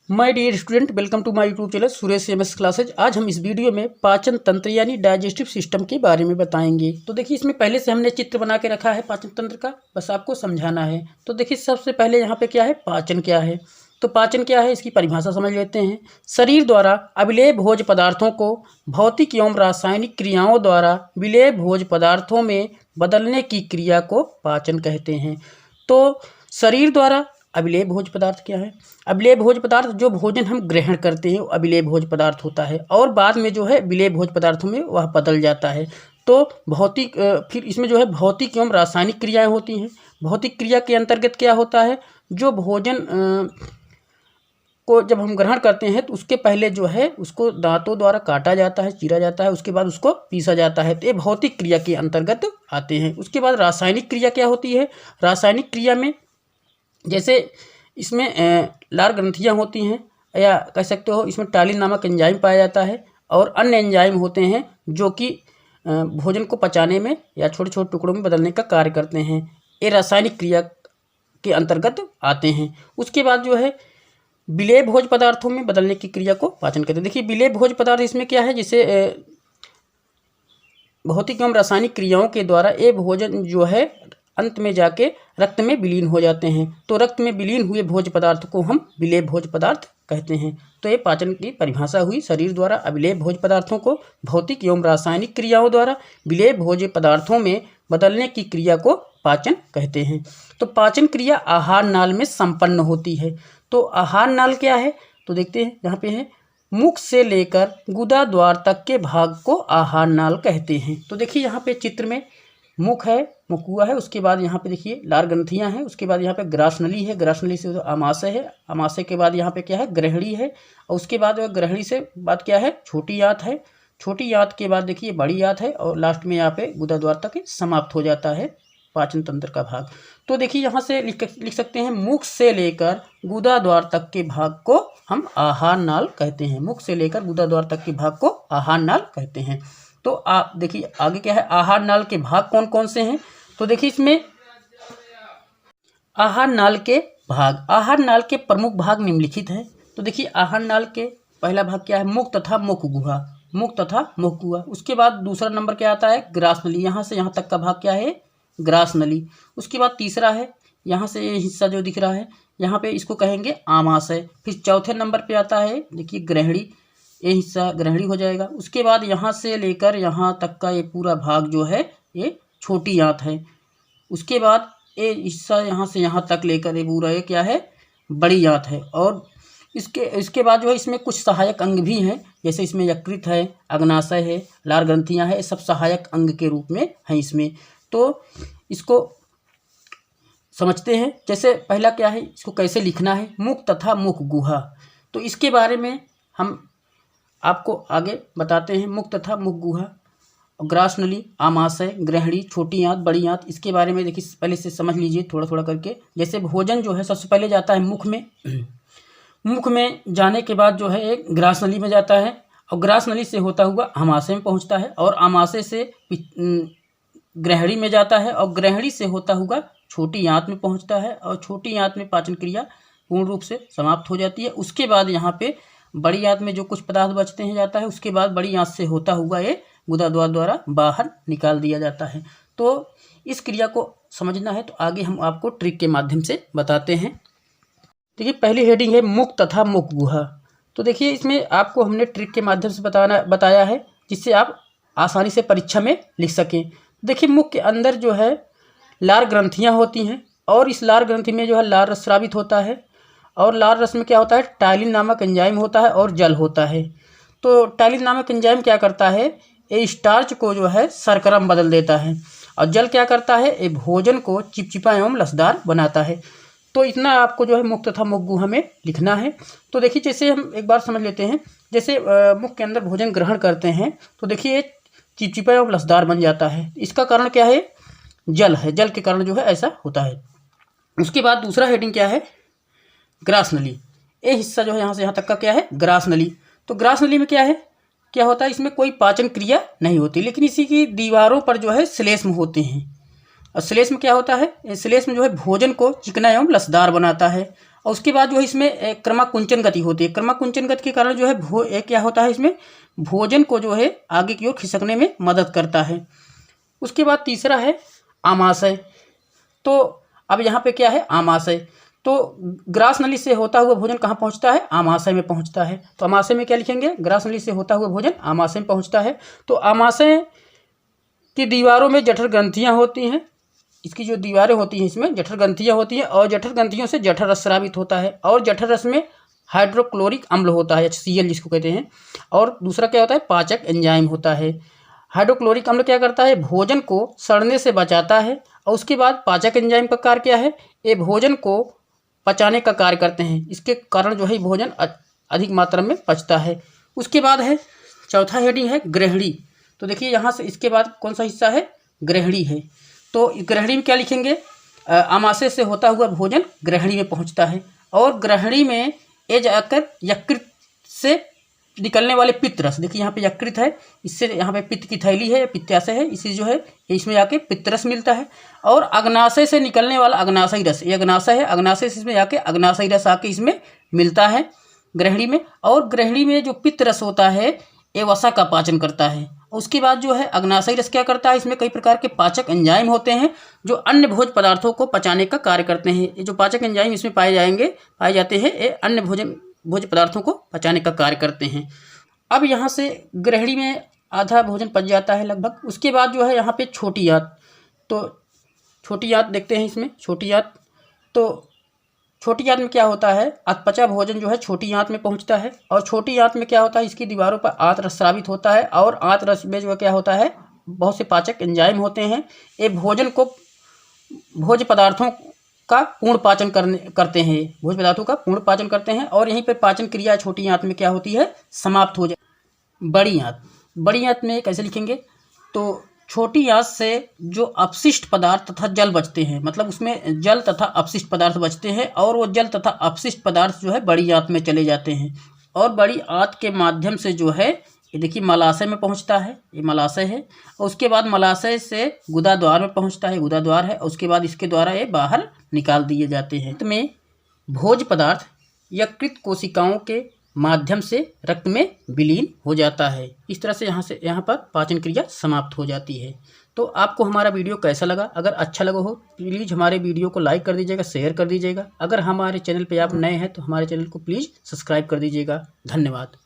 My dear student, welcome to my YouTube channel Suresh MS classes. आज हम इस video में पाचन तंत्र यानी डाइजेस्टिव सिस्टम के बारे में बताएंगे। तो देखिए, इसमें पहले से हमने चित्र बना के रखा है पाचन तंत्र का, बस आपको समझाना है। तो देखिए, सबसे पहले यहाँ पे क्या है, पाचन क्या है। तो पाचन क्या है, इसकी परिभाषा समझ लेते हैं। शरीर द्वारा अविलेय भोज्य पदार्थों को भौतिक एवं रासायनिक क्रियाओं द्वारा विलेय भोज्य पदार्थों में बदलने की क्रिया को पाचन कहते हैं। तो शरीर द्वारा अविलेय भोज्य पदार्थ क्या है? अविलेय भोज्य पदार्थ जो भोजन हम ग्रहण करते हैं वो अविलेय भोज्य पदार्थ होता है, और बाद में जो है विलेय भोज्य पदार्थों में वह बदल जाता है। तो भौतिक फिर इसमें जो है भौतिक एवं रासायनिक क्रियाएं होती हैं। भौतिक क्रिया के अंतर्गत क्या होता है, जो भोजन को जब हम ग्रहण करते हैं तो उसके पहले जो है उसको दांतों द्वारा काटा जाता है, चीरा जाता है, उसके बाद उसको पीसा जाता है। तो ये भौतिक क्रिया के अंतर्गत आते हैं। उसके बाद रासायनिक क्रिया क्या होती है? रासायनिक क्रिया में जैसे इसमें लार ग्रंथियाँ होती हैं, या कह सकते हो इसमें टालिन नामक एंजाइम पाया जाता है, और अन्य एंजाइम होते हैं जो कि भोजन को पचाने में या छोटे छोटे टुकड़ों में बदलने का कार्य करते हैं। ये रासायनिक क्रिया के अंतर्गत आते हैं। उसके बाद जो है विलेय भोज्य पदार्थों में बदलने की क्रिया को पाचन कहते हैं। देखिए, विलेय भोज्य पदार्थ इसमें क्या है, जैसे भौतिक एवं रासायनिक क्रियाओं के द्वारा ये भोजन जो है अंत में जाके रक्त में विलीन हो जाते हैं। तो रक्त में विलीन हुए भोज्य पदार्थ को हम विलेय भोज्य पदार्थ कहते हैं। तो ये पाचन की परिभाषा हुई। शरीर द्वारा अविलेय भोज्य पदार्थों को भौतिक एवं रासायनिक क्रियाओं द्वारा विलेय भोज्य पदार्थों में बदलने की क्रिया को पाचन कहते हैं। तो पाचन क्रिया आहार नाल में संपन्न होती है। तो आहार नाल क्या है, तो देखते हैं, यहाँ पे है मुख से लेकर गुदा द्वार तक के भाग को आहार नाल कहते हैं। तो देखिए, यहाँ पे चित्र में मुख है, मुकुआ है, उसके बाद यहाँ पे देखिए लार ग्रंथियाँ हैं, उसके बाद यहाँ पे ग्रासनली है, ग्रासनली से आमाशय है, आमाशय के बाद यहाँ पे क्या है, ग्रहणी है, और उसके बाद ग्रहणी से बाद क्या है, छोटी आंत है, छोटी आंत के बाद देखिए बड़ी आंत है, और लास्ट में यहाँ पे गुदा द्वार तक समाप्त हो जाता है पाचन तंत्र का भाग। तो देखिए, यहाँ से लिख सकते हैं, मुख से लेकर गुदा द्वार तक के भाग को हम आहार नाल कहते हैं। मुख से लेकर गुदा द्वार तक के भाग को आहार नाल कहते हैं। तो आप देखिए आगे क्या है, आहार नाल के भाग कौन कौन से हैं। तो देखिए, इसमें आहार नाल के भाग, आहार नाल के प्रमुख भाग निम्नलिखित हैं। तो देखिए, आहार नाल के पहला भाग क्या है, मुख तथा मुख गुहा, मुख तथा मुख गुहा। उसके बाद दूसरा नंबर क्या आता है, ग्रासनली, यहाँ से यहाँ तक का भाग क्या है, ग्रासनली। उसके बाद तीसरा है, यहाँ से ये हिस्सा जो दिख रहा है, यहाँ पे इसको कहेंगे आमाशय। फिर चौथे नंबर पे आता है, देखिए ग्रहणी, ये हिस्सा ग्रहणी हो जाएगा। उसके बाद यहाँ से लेकर यहाँ तक का ये पूरा भाग जो है ये छोटी आंत है। उसके बाद ये हिस्सा यहाँ से यहाँ तक लेकर ये पूरा ये क्या है, बड़ी आंत है। और इसके बाद जो है इसमें कुछ सहायक अंग भी हैं, जैसे इसमें यकृत है, अग्नाशय है, लार ग्रंथियाँ हैं, ये सब सहायक अंग के रूप में हैं इसमें। तो इसको समझते हैं। जैसे पहला क्या है, इसको कैसे लिखना है, मुख तथा मुख गुहा। तो इसके बारे में हम आपको आगे बताते हैं। मुख तथा मुख गुहा, ग्रासनली, आमाशय, ग्रहणी, छोटी आंत, बड़ी आंत, इसके बारे में देखिए पहले से समझ लीजिए थोड़ा थोड़ा करके। जैसे भोजन जो है सबसे पहले जाता है मुख में, मुख में जाने के बाद जो है एक ग्रासनली में जाता है, और ग्रासनली से होता हुआ आमाशय में पहुंचता है, और आमाशय से ग्रहणी में जाता है, और ग्रहणी से होता हुआ छोटी आंत में पहुँचता है, और छोटी आंत में पाचन क्रिया पूर्ण रूप से समाप्त हो जाती है। उसके बाद यहाँ पे बड़ी आंत में जो कुछ पदार्थ बचते हैं जाता है, उसके बाद बड़ी आंत से होता हुआ ये गुदा द्वारा बाहर निकाल दिया जाता है। तो इस क्रिया को समझना है तो आगे हम आपको ट्रिक के माध्यम से बताते हैं। देखिए, पहली हेडिंग है मुख तथा मुख गुहा। तो देखिए, इसमें आपको हमने ट्रिक के माध्यम से बताया है, जिससे आप आसानी से परीक्षा में लिख सकें। देखिए, मुख के अंदर जो है लार ग्रंथियाँ होती हैं, और इस लार ग्रंथि में जो है लार रस स्रावित होता है, और लार रस में क्या होता है, टाइलिन नामक एंजाइम होता है, और जल होता है। तो टाइलिन नामक एंजाइम क्या करता है, ये स्टार्च को जो है शर्करा में बदल देता है, और जल क्या करता है, ये भोजन को चिपचिपा एवं लसदार बनाता है। तो इतना आपको जो है मुख तथा मुख गुहा में लिखना है। तो देखिए, जैसे हम एक बार समझ लेते हैं। जैसे मुख के अंदर भोजन ग्रहण करते हैं तो देखिए चिपचिपा एवं लसदार बन जाता है। इसका कारण क्या है, जल है, जल के कारण जो है ऐसा होता है। उसके बाद दूसरा हेडिंग क्या है, ग्रासनली। ये हिस्सा जो है यहाँ से यहाँ तक का क्या है, ग्रासनली। तो ग्रासनली में क्या है, क्या होता है, इसमें कोई पाचन क्रिया नहीं होती, लेकिन इसी की दीवारों पर जो है श्लेष्म होते हैं। और श्लेष्म क्या होता है, श्लेष्म जो है भोजन को चिकना एवं लसदार बनाता है, और उसके बाद जो है इसमें क्रमाकुंचन गति होती है। क्रमाकुंचन गति के कारण जो है क्या होता है, इसमें भोजन को जो है आगे की ओर खिसकने में मदद करता है। उसके बाद तीसरा है आमाशय। तो अब यहाँ पे क्या है, आमाशय। तो ग्रास नली से होता हुआ भोजन कहाँ पहुँचता है, आमाशय में पहुँचता है। तो आमाशय में क्या लिखेंगे, ग्रास नली से होता हुआ भोजन आमाशय में पहुँचता है। तो आमाशय की दीवारों में जठर ग्रंथियाँ होती हैं। इसकी जो दीवारें होती हैं इसमें जठर ग्रंथियाँ होती हैं और जठर ग्रंथियों से जठर रस स्रावित होता है और जठर रस में हाइड्रोक्लोरिक अम्ल होता है, HCl जिसको कहते हैं। और दूसरा क्या होता है, पाचक एंजाइम होता है। हाइड्रोक्लोरिक अम्ल क्या करता है, भोजन को सड़ने से बचाता है। और उसके बाद पाचक एंजाइम का कार्य क्या है, ये भोजन को पचाने का कार्य करते हैं। इसके कारण जो है भोजन अधिक मात्रा में पचता है। उसके बाद है चौथा हेडिंग है ग्रहणी। तो देखिए यहाँ से इसके बाद कौन सा हिस्सा है, ग्रहणी है। तो ग्रहणी में क्या लिखेंगे, आमाशय से होता हुआ भोजन ग्रहणी में पहुँचता है और ग्रहणी में ये जाकर यकृत से निकलने वाले पित्त रस, देखिए यहाँ पे यकृत है, इससे यहाँ पे पित्त की थैली है, पित्ताशय है, इसी जो है इसमें जाके पित्त रस मिलता है। और अग्नाशय से निकलने वाला अग्नाशयी रस, ये अग्नाशय है, अग्नाशय से इसमें जाके अग्नाशयी रस आके इसमें मिलता है ग्रहणी में। और ग्रहणी में जो पित्त रस होता है ये वसा का पाचन करता है। उसके बाद जो है अग्नाशयी रस क्या करता है, इसमें कई प्रकार के पाचक एंजाइम होते हैं जो अन्य भोज्य पदार्थों को पचाने का कार्य करते हैं। ये जो पाचक एंजाइम इसमें पाए जाते हैं ये अन्य भोज्य पदार्थों को पचाने का कार्य करते हैं। अब यहाँ से ग्रहणी में आधा भोजन पच जाता है लगभग। उसके बाद जो है यहाँ पे छोटी आंत। तो छोटी आंत देखते हैं इसमें, छोटी आंत। तो छोटी आंत में क्या होता है, अधपचा भोजन जो है छोटी आंत में पहुँचता है और छोटी आंत में क्या होता है, इसकी दीवारों पर आंत रस स्रावित होता है और आंत रस में जो है क्या होता है, बहुत से पाचक एंजाइम होते हैं। ये भोजन को भोज्य पदार्थों का पूर्ण पाचन करते हैं, भोज्य पदार्थों का पूर्ण पाचन करते हैं और यहीं पे पाचन क्रिया छोटी आंत में क्या होती है, समाप्त हो जाए। बड़ी आंत, बड़ी आंत में कैसे लिखेंगे, तो छोटी आंत से जो अपशिष्ट पदार्थ तथा जल बचते हैं, मतलब उसमें जल तथा अपशिष्ट पदार्थ बचते हैं और वो जल तथा अपशिष्ट पदार्थ जो है बड़ी आंत में चले जाते हैं और बड़ी आंत के माध्यम से जो है ये देखिए मलाशय में पहुंचता है, ये मलाशय है। और उसके बाद मलाशय से गुदा द्वार में पहुंचता है, गुदा द्वार है। और उसके बाद इसके द्वारा ये बाहर निकाल दिए जाते हैं। तो में भोज्य पदार्थ यकृत कोशिकाओं के माध्यम से रक्त में विलीन हो जाता है। इस तरह से यहाँ पर पाचन क्रिया समाप्त हो जाती है। तो आपको हमारा वीडियो कैसा लगा, अगर अच्छा लगा हो प्लीज़ हमारे वीडियो को लाइक कर दीजिएगा, शेयर कर दीजिएगा। अगर हमारे चैनल पे आप नए हैं तो हमारे चैनल को प्लीज़ सब्सक्राइब कर दीजिएगा। धन्यवाद।